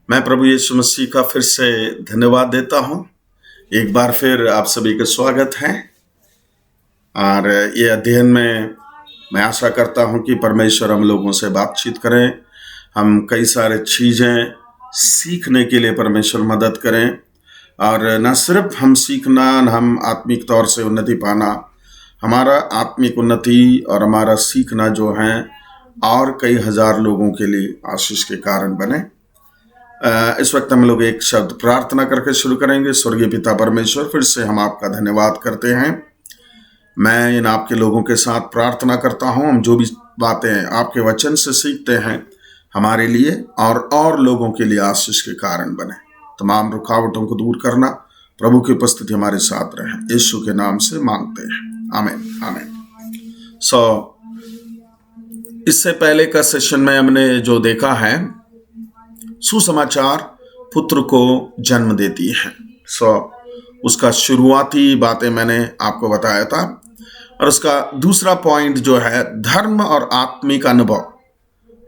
मैं प्रभु यीशु मसीह का फिर से धन्यवाद देता हूं। एक बार फिर आप सभी का स्वागत है और ये अध्ययन में मैं आशा करता हूं कि परमेश्वर हम लोगों से बातचीत करें। हम कई सारे चीज़ें सीखने के लिए परमेश्वर मदद करें और न सिर्फ हम सीखना, न हम आत्मिक तौर से उन्नति पाना, हमारा आत्मिक उन्नति और हमारा सीखना जो है और कई हजार लोगों के लिए आशीष के कारण बने। इस वक्त हम लोग एक शब्द प्रार्थना करके शुरू करेंगे। स्वर्गीय पिता परमेश्वर, फिर से हम आपका धन्यवाद करते हैं। मैं इन आपके लोगों के साथ प्रार्थना करता हूं, हम जो भी बातें आपके वचन से सीखते हैं हमारे लिए और लोगों के लिए आशीष के कारण बने। तमाम रुकावटों को दूर करना, प्रभु की उपस्थिति हमारे साथ रहे, यीशु के नाम से मांगते हैं, आमीन आमीन। इससे पहले का सेशन में हमने जो देखा है, सुसमाचार पुत्र को जन्म देती है। उसका शुरुआती बातें मैंने आपको बताया था और उसका दूसरा पॉइंट जो है धर्म और आत्मिक अनुभव,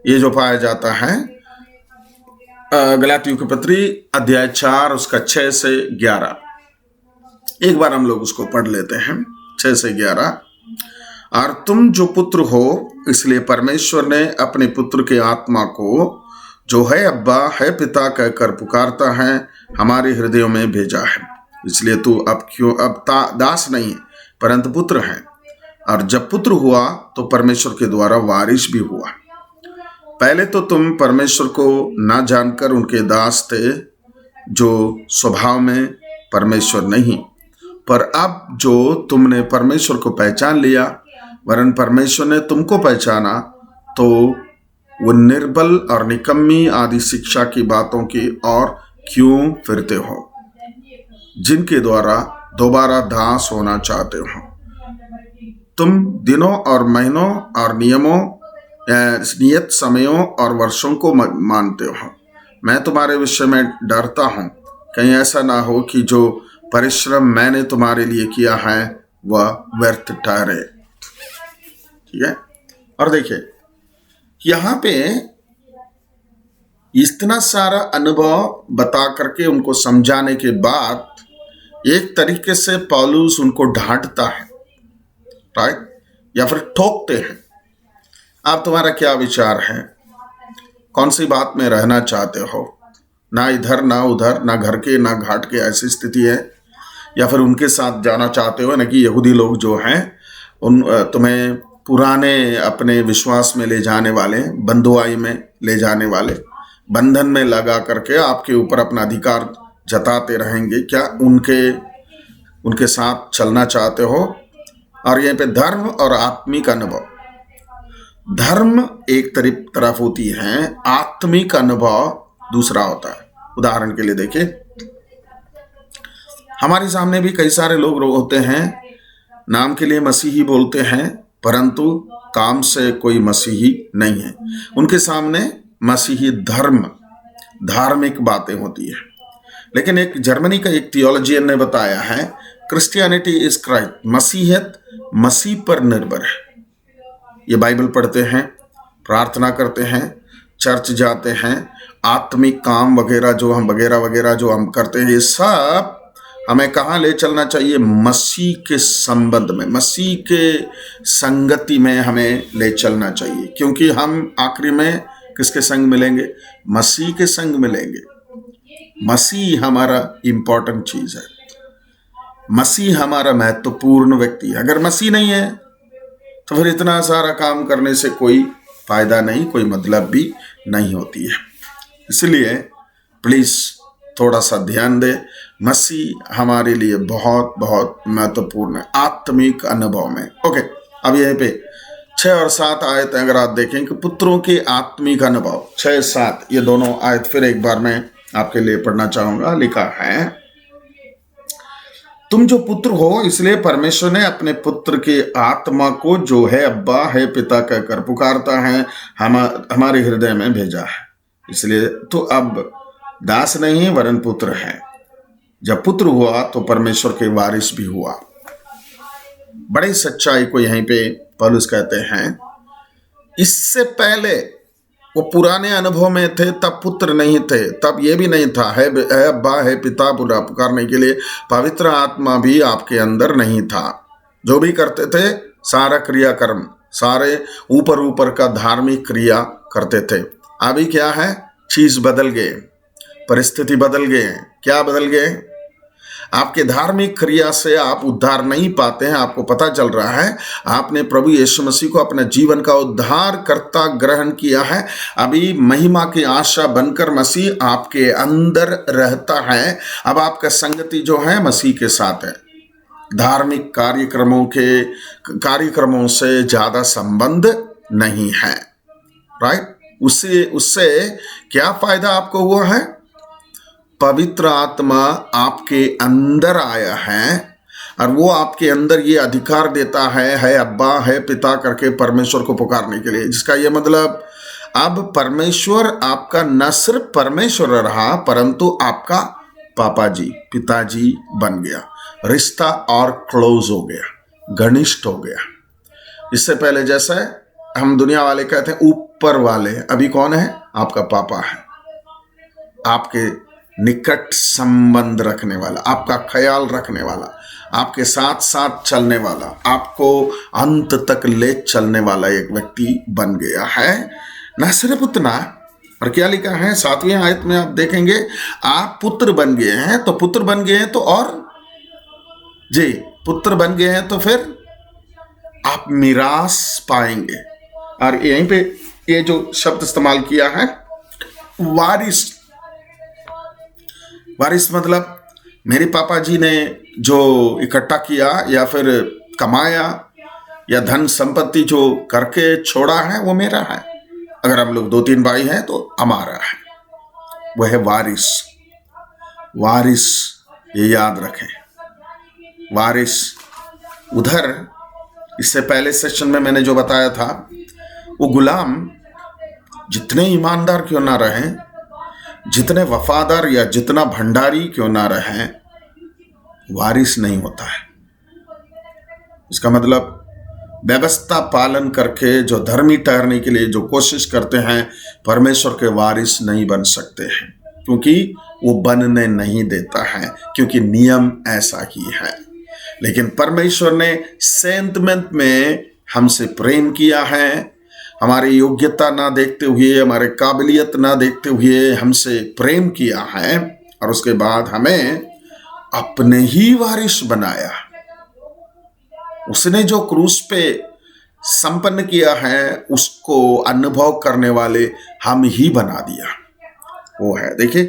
ये जो पाया जाता है गलातियों की पत्री अध्याय 4 उसका 6 से 11। एक बार हम लोग उसको पढ़ लेते हैं, 6 से 11। और तुम जो पुत्र हो, इसलिए परमेश्वर ने अपने पुत्र के आत्मा को, जो है अब्बा है पिता कहकर पुकारता है, हमारे हृदयों में भेजा है। इसलिए तू अब दास नहीं परंतु पुत्र है, और जब पुत्र हुआ तो परमेश्वर के द्वारा वारिस भी हुआ। पहले तो तुम परमेश्वर को ना जानकर उनके दास थे, जो स्वभाव में परमेश्वर नहीं, पर अब जो तुमने परमेश्वर को पहचान लिया, वरन परमेश्वर ने तुमको पहचाना, तो वो निर्बल और निकम्मी आदि शिक्षा की बातों की ओर क्यों फिरते हो, जिनके द्वारा दोबारा दास होना चाहते हो। तुम दिनों और महीनों और नियत समयों और वर्षों को मानते हो। मैं तुम्हारे विषय में डरता हूँ, कहीं ऐसा ना हो कि जो परिश्रम मैंने तुम्हारे लिए किया है वह व्यर्थ ठहरे। ठीक है। और देखिए यहाँ पे इतना सारा अनुभव बता करके उनको समझाने के बाद एक तरीके से पौलुस उनको डांटता है, राइट, या फिर ठोकते हैं। आप तुम्हारा क्या विचार है, कौन सी बात में रहना चाहते हो, ना इधर ना उधर, ना घर के ना घाट के, ऐसी स्थिति है, या फिर उनके साथ जाना चाहते हो ना कि यहूदी लोग जो हैं उन तुम्हें पुराने अपने विश्वास में ले जाने वाले, बंधुआई में ले जाने वाले, बंधन में लगा करके आपके ऊपर अपना अधिकार जताते रहेंगे, क्या उनके साथ चलना चाहते हो। और यहाँ पे धर्म और आत्मिक अनुभव, धर्म एक तरफ होती है, आत्मिक अनुभव दूसरा होता है। उदाहरण के लिए देखिए, हमारे सामने भी कई सारे लोग होते हैं, नाम के लिए मसीही बोलते हैं परंतु काम से कोई मसीही नहीं है। उनके सामने मसीही धार्मिक बातें होती है। लेकिन एक जर्मनी का एक थियोलॉजियन ने बताया है, क्रिश्चियनिटी इज क्राइस्ट, मसीहत मसीह पर निर्भर है। ये बाइबल पढ़ते हैं, प्रार्थना करते हैं, चर्च जाते हैं, आत्मिक काम वगैरह जो हम करते हैं, ये सब हमें कहाँ ले चलना चाहिए, मसीह के संबंध में, मसीह के संगति में हमें ले चलना चाहिए। क्योंकि हम आखिरी में किसके संग मिलेंगे, मसीह के संग मिलेंगे। मसीह हमारा इंपॉर्टेंट चीज है, मसीह हमारा महत्वपूर्ण व्यक्ति है। अगर मसीह नहीं है तो फिर इतना सारा काम करने से कोई फायदा नहीं, कोई मतलब भी नहीं होती है। इसलिए प्लीज थोड़ा सा ध्यान दे, मसीह हमारे लिए बहुत बहुत महत्वपूर्ण है आत्मिक अनुभव में। ओके, अब यहीं पे 6 और 7 आयत अगर आप देखें कि पुत्रों के आत्मिक अनुभव, 6-7 ये दोनों आयत फिर एक बार मैं आपके लिए पढ़ना चाहूंगा। लिखा है, तुम जो पुत्र हो, इसलिए परमेश्वर ने अपने पुत्र के आत्मा को, जो है अब्बा है पिता कहकर पुकारता है, हमारे हृदय में भेजा है। इसलिए तो अब दास नहीं वरन पुत्र है। जब पुत्र हुआ तो परमेश्वर के वारिस भी हुआ। बड़ी सच्चाई को यहीं पे पौलुस कहते हैं, इससे पहले वो पुराने अनुभव में थे, तब पुत्र नहीं थे, तब ये भी नहीं था, है अब्बा है पिता पुकारने के लिए पवित्र आत्मा भी आपके अंदर नहीं था। जो भी करते थे सारा क्रियाकर्म, सारे ऊपर ऊपर का धार्मिक क्रिया करते थे। अभी क्या है, चीज बदल गए, परिस्थिति बदल गए। क्या बदल गए? आपके धार्मिक क्रिया से आप उद्धार नहीं पाते हैं। आपको पता चल रहा है आपने प्रभु यीशु मसीह को अपने जीवन का उद्धार कर्ता ग्रहण किया है। अभी महिमा की आशा बनकर मसीह आपके अंदर रहता है। अब आपका संगति जो है मसीह के साथ है। धार्मिक कार्यक्रमों से ज्यादा संबंध नहीं है, राइट? उससे क्या फायदा आपको हुआ है? पवित्र आत्मा आपके अंदर आया है और वो आपके अंदर ये अधिकार देता है अब्बा है पिता करके परमेश्वर को पुकारने के लिए। जिसका ये मतलब अब परमेश्वर आपका न सिर्फ परमेश्वर रहा परंतु आपका पापा जी, पिताजी बन गया। रिश्ता और क्लोज हो गया, घनिष्ठ हो गया। इससे पहले जैसे हम दुनिया वाले कहते हैं ऊपर वाले, अभी कौन है? आपका पापा है, आपके निकट संबंध रखने वाला, आपका ख्याल रखने वाला, आपके साथ साथ चलने वाला, आपको अंत तक ले चलने वाला एक व्यक्ति बन गया है। न सिर्फ उतना, और क्या लिखा है 7वीं आयत में आप देखेंगे, आप पुत्र बन गए हैं। तो पुत्र बन गए हैं तो और जी, पुत्र बन गए हैं तो फिर आप मिरास पाएंगे। और यहीं पे ये जो शब्द इस्तेमाल किया है वारिस, वारिस मतलब मेरे पापा जी ने जो इकट्ठा किया या फिर कमाया या धन संपत्ति जो करके छोड़ा है वो मेरा है। अगर हम लोग 2-3 भाई हैं तो हमारा है, वह है वारिस। वारिस ये याद रखें, वारिस। उधर इससे पहले सेशन में मैंने जो बताया था, वो गुलाम जितने ईमानदार क्यों ना रहें, जितने वफादार या जितना भंडारी क्यों ना रहें, वारिस नहीं होता है। इसका मतलब व्यवस्था पालन करके जो धर्मी ठहरने के लिए जो कोशिश करते हैं, परमेश्वर के वारिस नहीं बन सकते हैं, क्योंकि वो बनने नहीं देता है, क्योंकि नियम ऐसा ही है। लेकिन परमेश्वर ने सेंतमेंट में हमसे प्रेम किया है, हमारी योग्यता ना देखते हुए, हमारे काबिलियत ना देखते हुए हमसे प्रेम किया है और उसके बाद हमें अपने ही वारिस बनाया। उसने जो क्रूस पे संपन्न किया है उसको अनुभव करने वाले हम ही बना दिया। वो है, देखिए,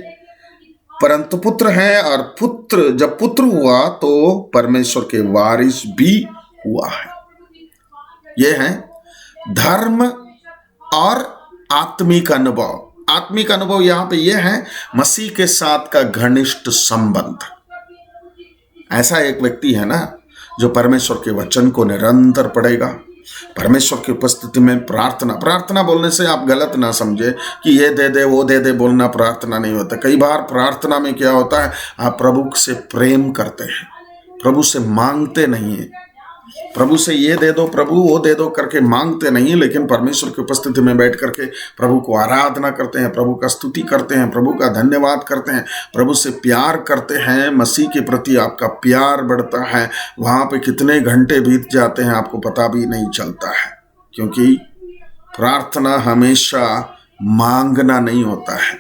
परंतु पुत्र है, और पुत्र जब पुत्र हुआ तो परमेश्वर के वारिस भी हुआ है। यह है धर्म और आत्मिक अनुभव। आत्मिक अनुभव यहां पे यह है मसीह के साथ का घनिष्ठ संबंध। ऐसा एक व्यक्ति है ना जो परमेश्वर के वचन को निरंतर पढ़ेगा, परमेश्वर की उपस्थिति में प्रार्थना बोलने से आप गलत ना समझे कि ये दे दे वो दे दे बोलना प्रार्थना नहीं होता। कई बार प्रार्थना में क्या होता है, आप प्रभु से प्रेम करते हैं, प्रभु से मांगते नहीं है, प्रभु से ये दे दो प्रभु वो दे दो करके मांगते नहीं, लेकिन परमेश्वर की उपस्थिति में बैठ करके प्रभु को आराधना करते हैं, प्रभु का स्तुति करते हैं, प्रभु का धन्यवाद करते हैं, प्रभु से प्यार करते हैं। मसीह के प्रति आपका प्यार बढ़ता है। वहाँ पे कितने घंटे बीत जाते हैं आपको पता भी नहीं चलता है, क्योंकि प्रार्थना हमेशा मांगना नहीं होता है।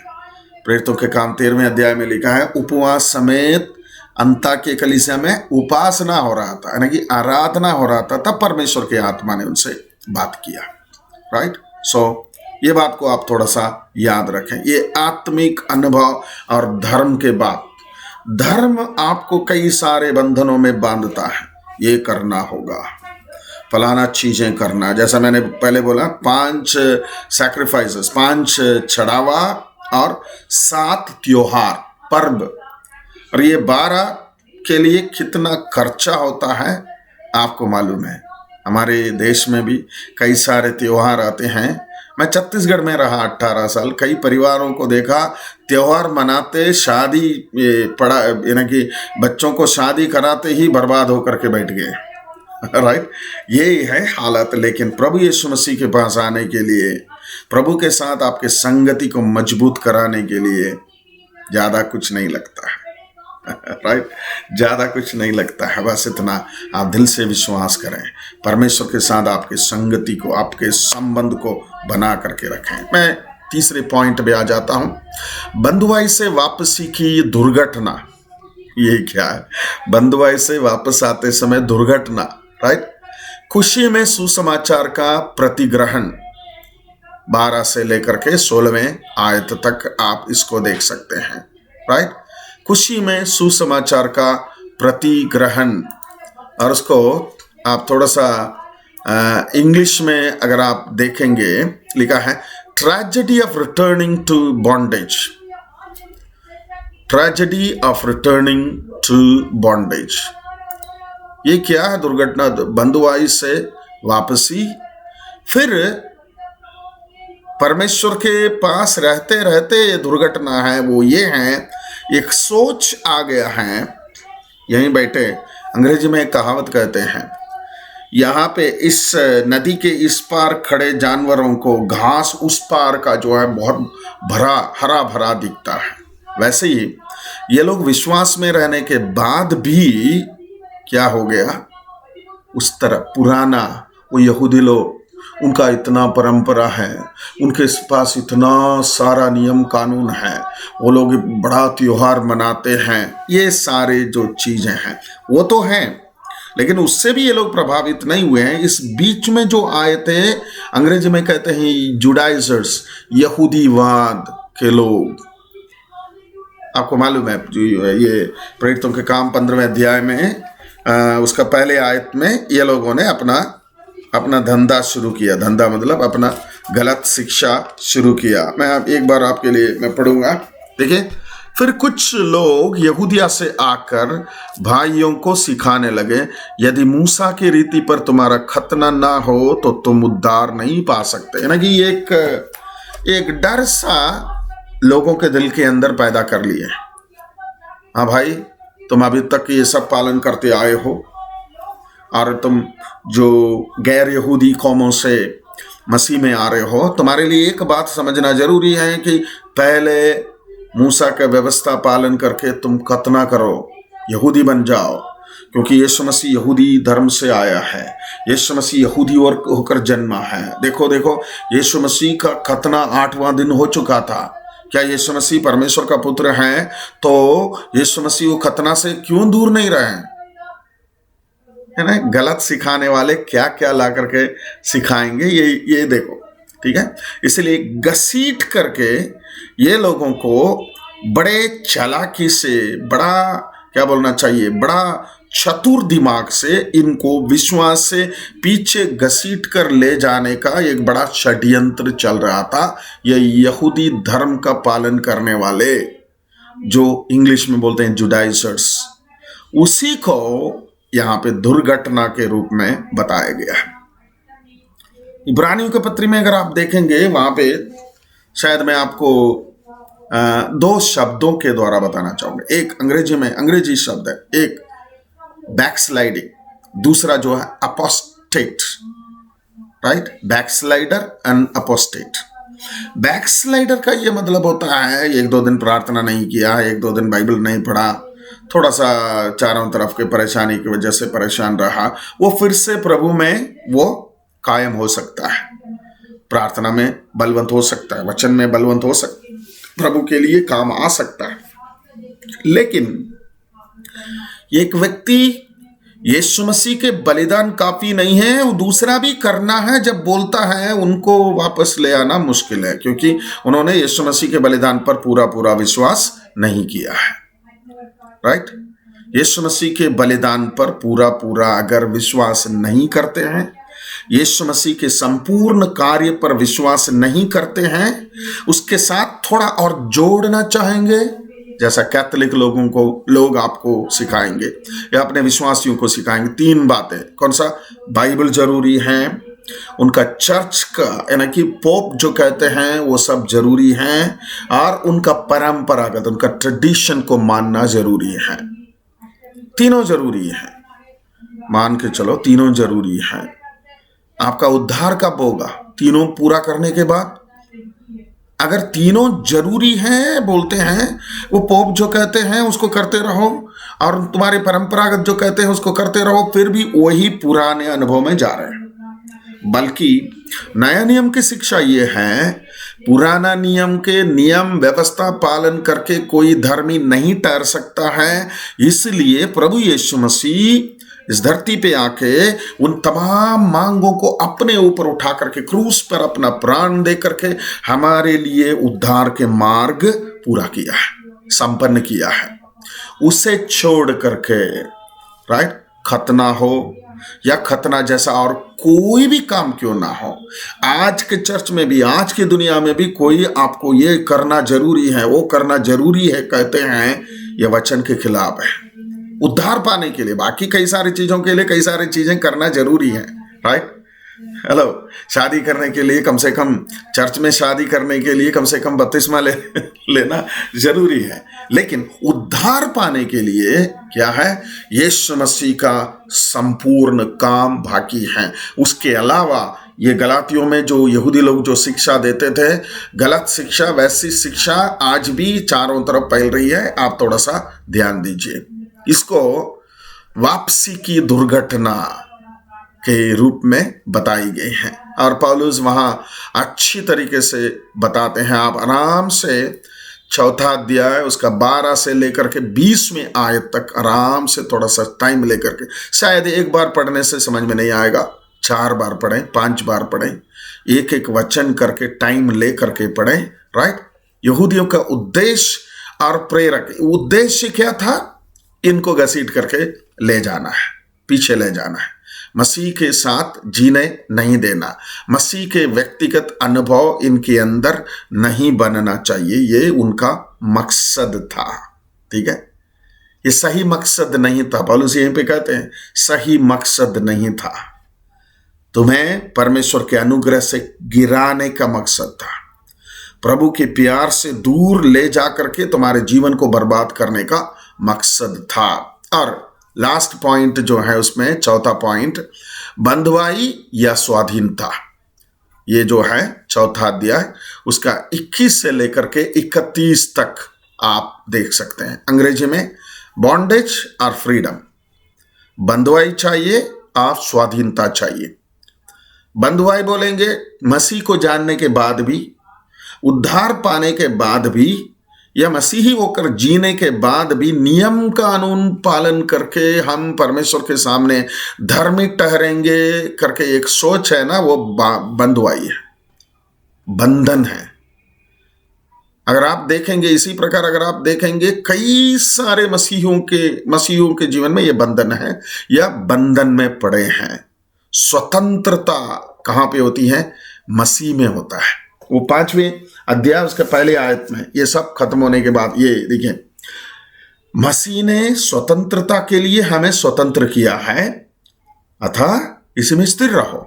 प्रेरितों के काम 13वें अध्याय में लिखा है, उपवास समेत अंताकिया कलीसिया में उपासना हो रहा था, यानी कि आराधना हो रहा था, तब परमेश्वर के आत्मा ने उनसे बात किया, राइट? सो ये बात को आप थोड़ा सा याद रखें। ये आत्मिक अनुभव और धर्म के बाद, धर्म आपको कई सारे बंधनों में बांधता है। ये करना होगा, फलाना चीजें करना, जैसा मैंने पहले बोला 5 सैक्रिफाइसेस, 5 चढ़ावा और 7 त्योहार पर्व, और ये 12 के लिए कितना खर्चा होता है आपको मालूम है। हमारे देश में भी कई सारे त्योहार आते हैं। मैं छत्तीसगढ़ में रहा 18 साल, कई परिवारों को देखा त्योहार मनाते, शादी पड़ा, यानी कि बच्चों को शादी कराते ही बर्बाद होकर के बैठ गए, राइट? ये है हालत। लेकिन प्रभु यीशु मसीह के पास आने के लिए प्रभु के साथ आपके संगति को मजबूत कराने के लिए ज्यादा कुछ नहीं लगता है। राइट, ज्यादा कुछ नहीं लगता है, बस इतना आप दिल से विश्वास करें, परमेश्वर के साथ आपके संगति को, आपके संबंध को बना करके रखें। मैं तीसरे पॉइंट पे आ जाता हूं, बंधुआई से वापसी की दुर्घटना। ये क्या है? बंधुआई से वापस आते समय दुर्घटना। राइट, खुशी में सुसमाचार का प्रतिग्रहण, 12 से लेकर के 16वें आयत तक आप इसको देख सकते हैं। राइट, खुशी में सुसमाचार का प्रतिग्रहण, और उसको आप थोड़ा सा इंग्लिश में अगर आप देखेंगे, लिखा है tragedy of returning to bondage. Tragedy of returning to bondage, ये क्या है? दुर्घटना, बंधुआई से वापसी। फिर परमेश्वर के पास रहते रहते ये दुर्घटना है, वो ये है, एक सोच आ गया है। यहीं बैठे, अंग्रेजी में एक कहावत कहते हैं, यहाँ पे इस नदी के इस पार खड़े जानवरों को घास उस पार का जो है बहुत हरा भरा दिखता है। वैसे ही ये लोग विश्वास में रहने के बाद भी क्या हो गया, उस तरह पुराना, वो यहूदी लोग, उनका इतना परंपरा है, उनके पास इतना सारा नियम कानून है, वो लोग बड़ा त्योहार मनाते हैं, ये सारे जो चीजें हैं वो तो हैं, लेकिन उससे भी ये लोग प्रभावित नहीं हुए हैं। इस बीच में जो आए थे, अंग्रेजी में कहते हैं जुडाइजर्स, यहूदीवाद के लोग। आपको मालूम है जो ये प्रेरितों के काम 15वें अध्याय में उसका पहले आयत में ये लोगों ने अपना धंधा शुरू किया। धंधा मतलब अपना गलत शिक्षा शुरू किया। मैं एक बार आपके लिए मैं पढ़ूंगा, देखिए। फिर कुछ लोग यहूदिया से आकर भाइयों को सिखाने लगे, यदि मूसा की रीति पर तुम्हारा खतना ना हो तो तुम उद्धार नहीं पा सकते। यानी कि एक डर सा लोगों के दिल के अंदर पैदा कर लिए। हाँ भाई, तुम अभी तक ये सब पालन करते आए हो, और तुम जो गैर यहूदी कौमों से मसीह में आ रहे हो, तुम्हारे लिए एक बात समझना जरूरी है कि पहले मूसा का व्यवस्था पालन करके तुम खतना करो, यहूदी बन जाओ, क्योंकि यीशु मसीह यहूदी धर्म से आया है, यीशु मसीह यहूदी होकर जन्मा है। देखो यीशु मसीह का खतना 8वां दिन हो चुका था। क्या यीशु मसीह परमेश्वर का पुत्र है? तो यीशु मसीह वो खतना से क्यों दूर नहीं रहे? है ना, गलत सिखाने वाले क्या क्या ला करके सिखाएंगे, ये देखो, ठीक है। इसलिए घसीट करके ये लोगों को बड़े चालाकी से, बड़ा क्या बोलना चाहिए, बड़ा चतुर दिमाग से इनको विश्वास से पीछे घसीट कर ले जाने का एक बड़ा षड्यंत्र चल रहा था। ये यहूदी धर्म का पालन करने वाले, जो इंग्लिश में बोलते हैं जुडाइजर्स, उसी को यहाँ पे दुर्घटना के रूप में बताया गया है। इब्रानियों के पत्री में अगर आप देखेंगे, वहां पे शायद मैं आपको 2 शब्दों के द्वारा बताना चाहूंगा। एक अंग्रेजी शब्द है, एक बैकस्लाइडिंग, दूसरा जो है apostate. Right, backslider and apostate. Backslider का ये मतलब होता है 1-2 दिन प्रार्थना नहीं किया, 1-2 दिन बाइबल नहीं पढ़ा, थोड़ा सा चारों तरफ के परेशानी की वजह से परेशान रहा, वो फिर से प्रभु में वो कायम हो सकता है, प्रार्थना में बलवंत हो सकता है, वचन में बलवंत हो सकता है, प्रभु के लिए काम आ सकता है। लेकिन एक व्यक्ति यीशु मसीह के बलिदान काफी नहीं है, वो दूसरा भी करना है, जब बोलता है उनको वापस ले आना मुश्किल है, क्योंकि उन्होंने यीशु मसीह के बलिदान पर पूरा विश्वास नहीं किया है। राइट, यीशु मसीह के बलिदान पर पूरा अगर विश्वास नहीं करते हैं, यीशु मसीह के संपूर्ण कार्य पर विश्वास नहीं करते हैं, उसके साथ थोड़ा और जोड़ना चाहेंगे, जैसा कैथोलिक लोग आपको सिखाएंगे या अपने विश्वासियों को सिखाएंगे 3 बातें। कौन सा? बाइबल जरूरी है, उनका चर्च का यानी कि पोप जो कहते हैं वो सब जरूरी है, और उनका परंपरागत, उनका ट्रेडिशन को मानना जरूरी है। तीनों जरूरी है, मान के चलो, तीनों जरूरी है। आपका उद्धार कब होगा? तीनों पूरा करने के बाद अगर तीनों जरूरी हैं बोलते हैं, वो पोप जो कहते हैं उसको करते रहो और तुम्हारे परंपरागत जो कहते हैं उसको करते रहो, फिर भी वही पुराने अनुभव में जा रहे हैं। बल्कि नया नियम की शिक्षा ये है, पुराना नियम के नियम व्यवस्था पालन करके कोई धर्मी नहीं ठहर सकता है। इसलिए प्रभु यीशु मसीह इस धरती पे आके उन तमाम मांगों को अपने ऊपर उठा करके क्रूस पर अपना प्राण दे करके हमारे लिए उद्धार के मार्ग पूरा किया है, संपन्न किया है। उसे छोड़ करके राइट, खतना हो या खतना जैसा और कोई भी काम क्यों ना हो, आज के चर्च में भी, आज की दुनिया में भी कोई आपको ये करना जरूरी है, वो करना जरूरी है कहते हैं, ये वचन के खिलाफ है। उद्धार पाने के लिए, बाकी कई सारी चीजों के लिए कई सारी चीजें करना जरूरी है, राइट। हेलो, शादी करने के लिए कम से कम, चर्च में शादी करने के लिए कम से कम बपतिस्मा लेना जरूरी है, लेकिन उद्धार पाने के लिए क्या है, यीशु मसीह का संपूर्ण काम बाकी है। उसके अलावा ये गलातियों में जो यहूदी लोग जो शिक्षा देते थे, गलत शिक्षा, वैसी शिक्षा आज भी चारों तरफ फैल रही है। आप थोड़ा सा ध्यान दीजिए। इसको वापसी की दुर्घटना के रूप में बताई गई है और पौलुस वहां अच्छी तरीके से बताते हैं। आप आराम से चौथा अध्याय उसका 12 से लेकर के 20वें आयत तक आराम से थोड़ा सा टाइम लेकर के, शायद एक बार पढ़ने से समझ में नहीं आएगा, 4 बार पढ़ें, 5 बार पढ़ें, एक एक वचन करके टाइम ले करके पढ़ें, राइट। यहूदियों का उद्देश्य और प्रेरक उद्देश्य क्या था, इनको घसीट करके ले जाना है, पीछे ले जाना है, मसीह के साथ जीने नहीं देना, मसीह के व्यक्तिगत अनुभव इनके अंदर नहीं बनना चाहिए। ये उनका मकसद था, ठीक है। ये सही मकसद नहीं था। पौलुस यहीं पे कहते हैं सही मकसद नहीं था। तुम्हें परमेश्वर के अनुग्रह से गिराने का मकसद था, प्रभु के प्यार से दूर ले जाकर के तुम्हारे जीवन को बर्बाद करने का मकसद था। और लास्ट पॉइंट जो है उसमें चौथा पॉइंट, बंधुआई या स्वाधीनता। ये जो है चौथा अध्याय उसका 21 से लेकर के 31 तक आप देख सकते हैं। अंग्रेजी में बॉन्डेज और फ्रीडम, बंधुआई चाहिए और स्वाधीनता चाहिए। बंधुआई बोलेंगे मसीह को जानने के बाद भी, उद्धार पाने के बाद भी, या मसीही होकर जीने के बाद भी नियम कानून पालन करके हम परमेश्वर के सामने धार्मिक ठहरेंगे करके एक सोच है ना, वो बंधुआई है, बंधन है। अगर आप देखेंगे इसी प्रकार, अगर आप देखेंगे कई सारे मसीहियों के जीवन में ये बंधन है या बंधन में पड़े हैं। स्वतंत्रता कहां पे होती है, मसीह में होता है। वो 5वें अध्याय उसके पहले आयत में, ये सब खत्म होने के बाद ये देखिए, मसीह ने स्वतंत्रता के लिए हमें स्वतंत्र किया है, अतः इसमें स्थिर रहो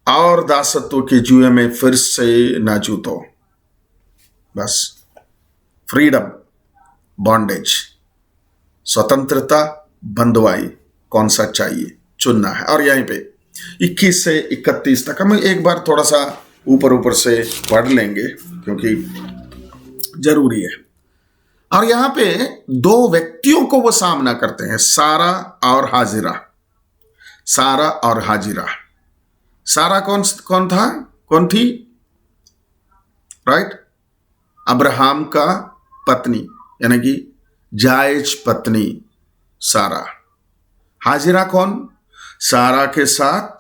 और दासत्व के जुए में फिर से न जूतो। बस फ्रीडम, बॉन्डेज, स्वतंत्रता, बंधुआई, कौन सा चाहिए चुनना है। और यहीं पे 21 से 31 तक हम एक बार थोड़ा सा ऊपर से पढ़ लेंगे क्योंकि जरूरी है। और यहां पे 2 व्यक्तियों को वो सामना करते हैं, सारा और हाजिरा। सारा और हाजिरा। सारा कौन था, कौन थी, राइट, अब्राहम का पत्नी, यानी कि जायज पत्नी सारा। हाजिरा कौन, सारा के साथ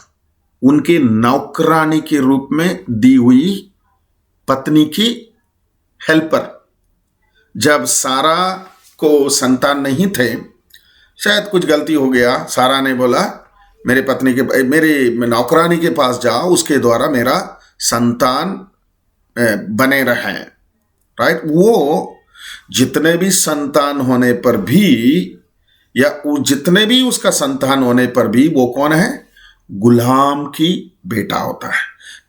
उनके नौकरानी के रूप में दी हुई पत्नी की हेल्पर। जब सारा को संतान नहीं थे, शायद कुछ गलती हो गया, सारा ने बोला मेरे नौकरानी के पास जाओ, उसके द्वारा मेरा संतान बने रहे, राइट। वो जितने भी संतान होने पर भी, या जितने भी उसका संतान होने पर भी, वो कौन है, गुलाम की बेटा होता है।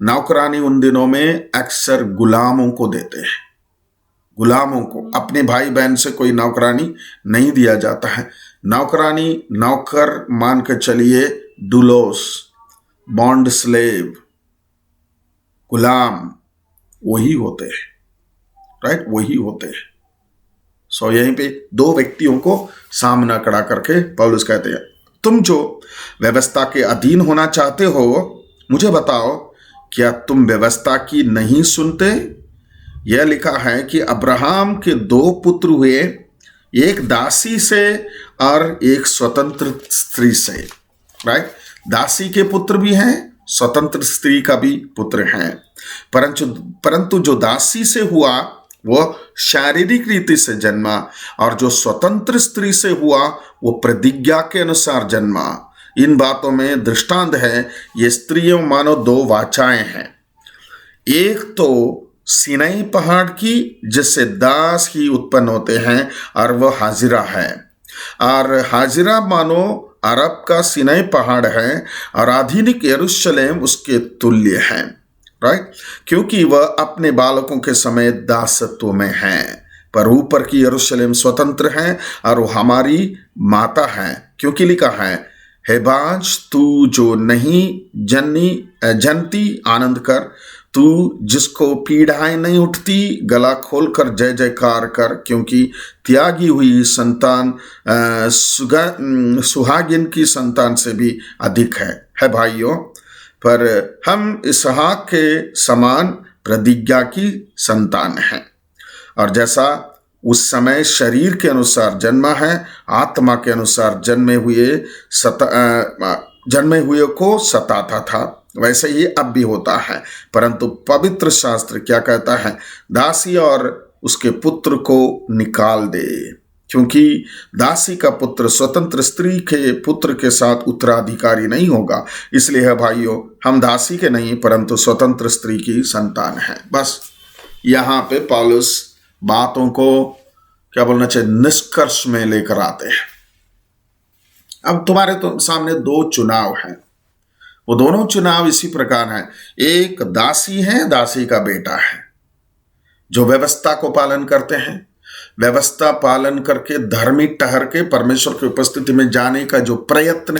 नौकरानी उन दिनों में अक्सर गुलामों को देते हैं, गुलामों को। अपने भाई बहन से कोई नौकरानी नहीं दिया जाता है। नौकरानी, नौकर मान के चलिए, डुलोस, बॉन्ड स्लेव, गुलाम वही होते हैं, राइट, वही होते हैं। सो यहीं पे दो व्यक्तियों को सामना खड़ा करके पौलुस कहते हैं, तुम जो व्यवस्था के अधीन होना चाहते हो, मुझे बताओ, क्या तुम व्यवस्था की नहीं सुनते? यह लिखा है कि अब्राहम के दो पुत्र हुए, एक दासी से और एक स्वतंत्र स्त्री से, राइट। दासी के पुत्र भी हैं, स्वतंत्र स्त्री का भी पुत्र है। परंतु जो दासी से हुआ वो शारीरिक रीति से जन्मा, और जो स्वतंत्र स्त्री से हुआ वो प्रतिज्ञा के अनुसार जन्मा। इन बातों में दृष्टांत है, ये स्त्रियों मानो दो वाचाएं हैं। एक तो सीनाई पहाड़ की, जिससे दास ही उत्पन्न होते हैं, और वह हाजिरा है। और हाजिरा मानो अरब का सीनाई पहाड़ है, और आधुनिक यरूशलेम उसके तुल्य है, राइट, क्योंकि वह अपने बालकों के समय दासत्व में है। पर ऊपर की यरूशलेम स्वतंत्र है, और वो हमारी माता है, क्योंकि लिखा है, हे बाज, तू जो नहीं जनती आनंद कर, तू जिसको पीड़ाएं नहीं उठती गला खोलकर जय जयकार कर, क्योंकि त्यागी हुई संतान सुहागिन की संतान से भी अधिक है भाइयों। पर हम इसहाक के समान प्रतिज्ञा की संतान हैं, और जैसा उस समय शरीर के अनुसार जन्मा है, आत्मा के अनुसार जन्मे हुए को सताता था, वैसे ही अब भी होता है। परंतु पवित्र शास्त्र क्या कहता है? दासी और उसके पुत्र को निकाल दे, क्योंकि दासी का पुत्र स्वतंत्र स्त्री के पुत्र के साथ उत्तराधिकारी नहीं होगा। इसलिए है भाइयों, हम दासी के नहीं परंतु स्वतंत्र स्त्री की संतान हैं। बस यहाँ पे पौलुस बातों को क्या बोलना चाहिए, निष्कर्ष में लेकर आते हैं। अब तुम्हारे तो सामने दो चुनाव हैं, वो दोनों चुनाव इसी प्रकार हैं। एक दासी है, दासी का बेटा है, जो व्यवस्था को पालन करते हैं, व्यवस्था पालन करके धर्मी ठहर के परमेश्वर की उपस्थिति में जाने का जो यत्न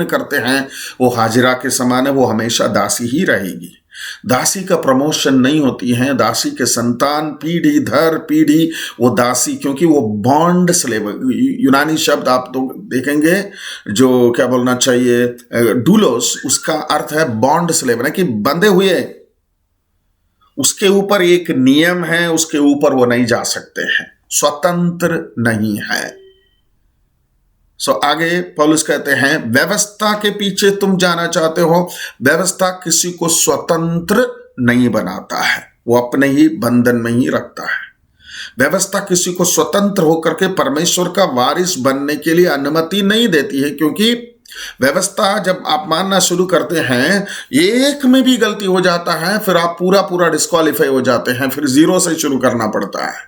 करते हैं, वो हाजिरा के समान है, वो हमेशा दासी ही रहेगी। दासी का प्रमोशन नहीं होती है, दासी के संतान पीढ़ी दर पीढ़ी वो दासी, क्योंकि वो बॉन्ड स्लेव, यूनानी शब्द आप तो देखेंगे जो क्या बोलना चाहिए डूलोस, उसका अर्थ है बॉन्ड स्लेव, ना कि बंधे हुए, उसके ऊपर एक नियम है, उसके ऊपर वो नहीं जा सकते हैं, स्वतंत्र नहीं है। सो आगे पौलुस कहते हैं, व्यवस्था के पीछे तुम जाना चाहते हो, व्यवस्था किसी को स्वतंत्र नहीं बनाता है, वो अपने ही बंधन में ही रखता है। व्यवस्था किसी को स्वतंत्र होकर के परमेश्वर का वारिस बनने के लिए अनुमति नहीं देती है, क्योंकि व्यवस्था जब आप मानना शुरू करते हैं, एक में भी गलती हो जाता है, फिर आप पूरा डिस्क्वालीफाई हो जाते हैं, फिर जीरो से शुरू करना पड़ता है।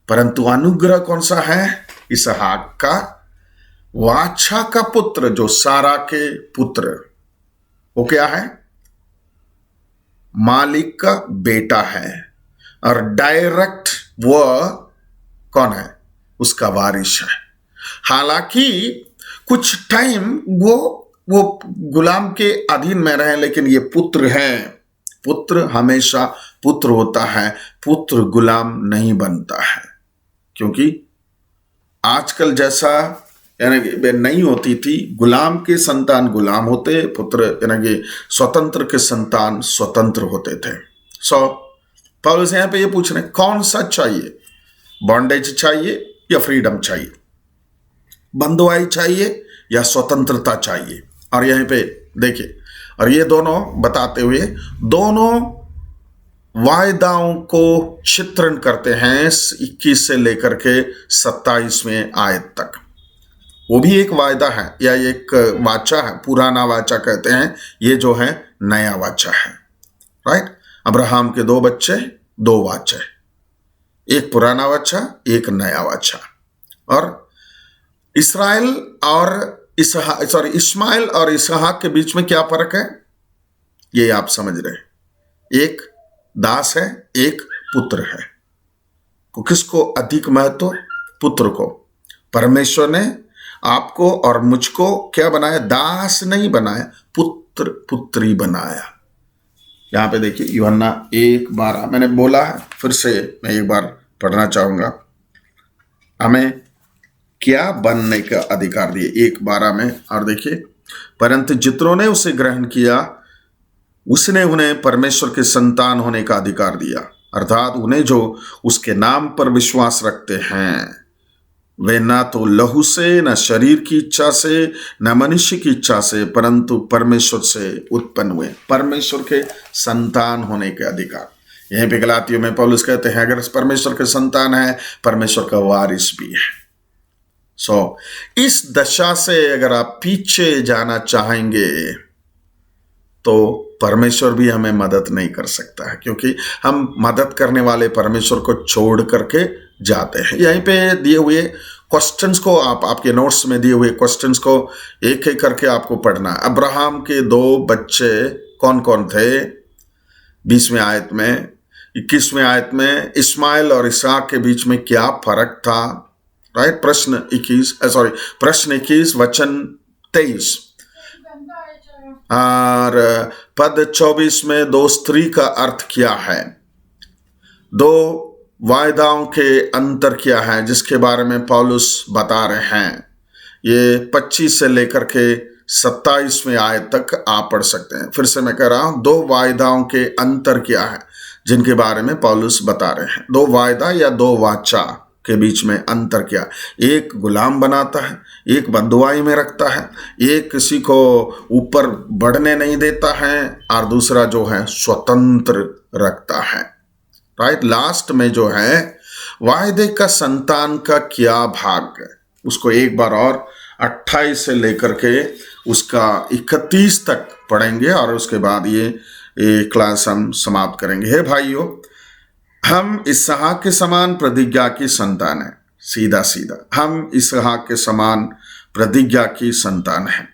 परंतु अनुग्रह कौन सा है? इसहाक का, वाचा का पुत्र, जो सारा के पुत्र, वो क्या है? मालिक का बेटा है, और डायरेक्ट वो कौन है? उसका वारिस है। हालांकि कुछ टाइम वो गुलाम के अधीन में रहे, लेकिन ये पुत्र है। पुत्र हमेशा पुत्र होता है, पुत्र गुलाम नहीं बनता है, क्योंकि आजकल जैसा यानी कि नहीं होती थी, गुलाम के संतान गुलाम होते, पुत्र यानी कि स्वतंत्र के संतान स्वतंत्र होते थे। सो पौलुस यहाँ पे ये पूछ रहे हैं, कौन सा चाहिए? बॉन्डेज चाहिए या फ्रीडम चाहिए? बंधुआई चाहिए या स्वतंत्रता चाहिए? और यहीं पे देखिए, और ये दोनों बताते हुए दोनों वायदाओं को चित्रण करते हैं 21 से लेकर के 27वें आयत तक। वो भी एक वायदा है या एक वाचा है, पुराना वाचा कहते हैं, ये जो है नया वाचा है, राइट। अब्राहम के दो बच्चे, दो वाचे, एक पुराना वाचा, एक नया वाचा। और इस्माइल और इसहाक के बीच में क्या फर्क है, ये आप समझ रहे हैं। एक दास है, एक पुत्र है। को किसको अधिक महत्व? पुत्र को। परमेश्वर ने आपको और मुझको क्या बनाया? दास नहीं बनाया, पुत्र पुत्री बनाया। यहाँ पे देखिए यूहन्ना 1:12, मैंने बोला है, फिर से मैं एक बार पढ़ना चाहूंगा। हमें क्या बनने का अधिकार दिए 1:12 में, और देखिए, परंतु जितनों ने उसे ग्रहण किया उसने उन्हें परमेश्वर के संतान होने का अधिकार दिया, अर्थात उन्हें जो उसके नाम पर विश्वास रखते हैं, वे ना तो लहू से, न शरीर की इच्छा से, न मनुष्य की इच्छा से, परंतु परमेश्वर से उत्पन्न हुए। परमेश्वर के संतान होने के अधिकार। यहीं पे गलातियों में पौलुस कहते हैं अगर परमेश्वर के संतान है, परमेश्वर का वारिस भी है। इस दशा से अगर आप पीछे जाना चाहेंगे तो परमेश्वर भी हमें मदद नहीं कर सकता है, क्योंकि हम मदद करने वाले परमेश्वर को छोड़ करके जाते हैं। यहीं पे दिए हुए क्वेश्चंस को आपके नोट्स में दिए हुए क्वेश्चंस को एक एक करके आपको पढ़ना है। अब्राहम के 2 बच्चे कौन कौन थे? 20वें आयत में। 21वें आयत में इस्माइल और इसहाक के बीच में क्या फर्क था? राइट, प्रश्न 21 वचन 23। और पद 24 में 2 स्त्री का अर्थ क्या है? 2 वायदाओं के अंतर क्या है, जिसके बारे में पौलुस बता रहे हैं। ये 25 से लेकर के 27वें आयत तक आप पढ़ सकते हैं। फिर से मैं कह रहा हूं, 2 वायदाओं के अंतर क्या है जिनके बारे में पौलुस बता रहे हैं। 2 वायदा या 2 वाचा के बीच में अंतर क्या? एक गुलाम बनाता है, एक बंधुआई में रखता है, एक किसी को ऊपर बढ़ने नहीं देता है, और दूसरा जो है स्वतंत्र रखता है। राइट, लास्ट में जो है वायदे का संतान का क्या भाग, उसको एक बार और 28 से लेकर के उसका 31 तक पढ़ेंगे, और उसके बाद ये क्लास हम समाप्त करेंगे। हे भाइयों, हम इसहाक के समान प्रतिज्ञा की संतान है। सीधा सीधा हम इसहाक के समान प्रतिज्ञा की संतान है,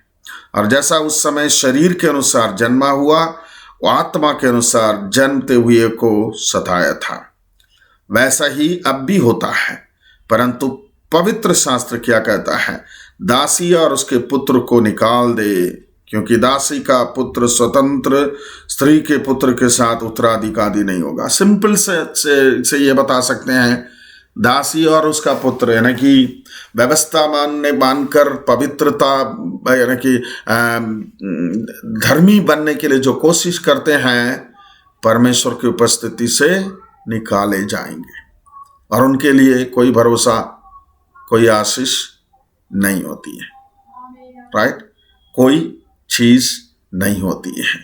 और जैसा उस समय शरीर के अनुसार जन्मा हुआ, वो आत्मा के अनुसार जन्मते हुए को सताया था, वैसा ही अब भी होता है। परंतु पवित्र शास्त्र क्या कहता है? दासी और उसके पुत्र को निकाल दे, क्योंकि दासी का पुत्र स्वतंत्र स्त्री के पुत्र के साथ उत्तराधिकारी नहीं होगा। सिंपल से ये बता सकते हैं, दासी और उसका पुत्र, यानी कि व्यवस्था मानकर पवित्रता, यानी कि धर्मी बनने के लिए जो कोशिश करते हैं, परमेश्वर की उपस्थिति से निकाले जाएंगे, और उनके लिए कोई भरोसा, कोई आशीष नहीं होती है। राइट, कोई चीज नहीं होती है,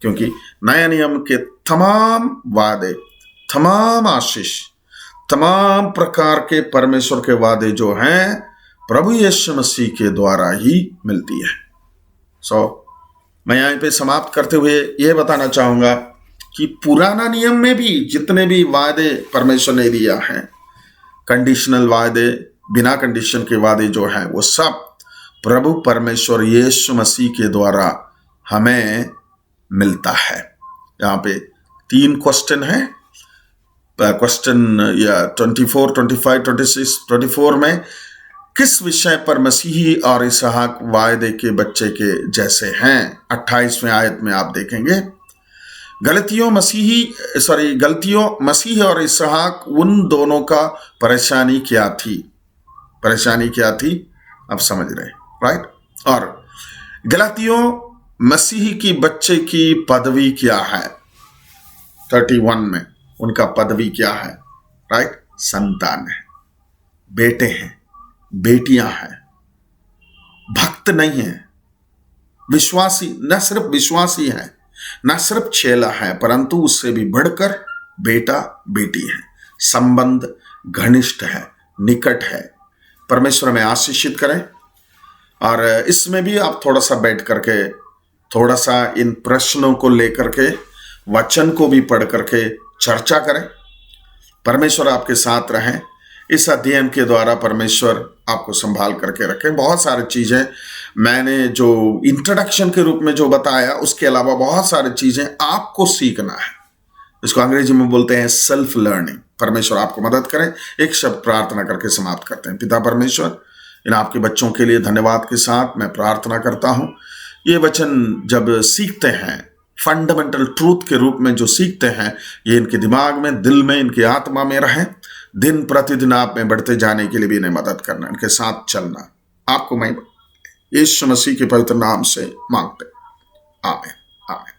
क्योंकि नया नियम के तमाम वादे, तमाम आशीष, तमाम प्रकार के परमेश्वर के वादे जो हैं, प्रभु यीशु मसीह के द्वारा ही मिलती है। मैं यहाँ पे समाप्त करते हुए यह बताना चाहूंगा कि पुराना नियम में भी जितने भी वादे परमेश्वर ने दिया है, कंडीशनल वादे, बिना कंडीशन के वादे जो हैं, वो सब प्रभु परमेश्वर यीशु मसीह के द्वारा हमें मिलता है। यहाँ पे 3 क्वेश्चन है। क्वेश्चन या 24, 25, 26, 24 में किस विषय पर मसीही और इसहाक वायदे के बच्चे के जैसे हैं? 28वें आयत में आप देखेंगे, गलतियों मसीह और इसहाक, उन दोनों का परेशानी क्या थी? परेशानी क्या थी अब समझ रहे, राइट। और गलतियों मसीह की बच्चे की पदवी क्या है? 31 में उनका पदवी क्या है? राइट, संतान है, बेटे हैं, बेटियां हैं, भक्त नहीं है, विश्वासी, न सिर्फ विश्वासी है, न सिर्फ चेला है, परंतु उससे भी बढ़कर बेटा बेटी है। संबंध घनिष्ठ है, निकट है। परमेश्वर में आशीषित करें। और इसमें भी आप थोड़ा सा बैठ करके, थोड़ा सा इन प्रश्नों को लेकर के, वचन को भी पढ़ करके चर्चा करें। परमेश्वर आपके साथ रहें। इस अध्ययन के द्वारा परमेश्वर आपको संभाल करके रखें। बहुत सारी चीज़ें मैंने जो इंट्रोडक्शन के रूप में जो बताया, उसके अलावा बहुत सारी चीज़ें आपको सीखना है। इसको अंग्रेजी में बोलते हैं सेल्फ लर्निंग। परमेश्वर आपको मदद करें। एक शब्द प्रार्थना करके समाप्त करते हैं। पिता परमेश्वर, इन आपके बच्चों के लिए धन्यवाद के साथ मैं प्रार्थना करता हूँ। ये वचन जब सीखते हैं फंडामेंटल ट्रूथ के रूप में जो सीखते हैं, ये इनके दिमाग में, दिल में, इनकी आत्मा में रहे। दिन प्रतिदिन आप में बढ़ते जाने के लिए भी इन्हें मदद करना, इनके साथ चलना। आपको मैं यीशु मसीह के पवित्र नाम से मांगते। आमीन, आमीन।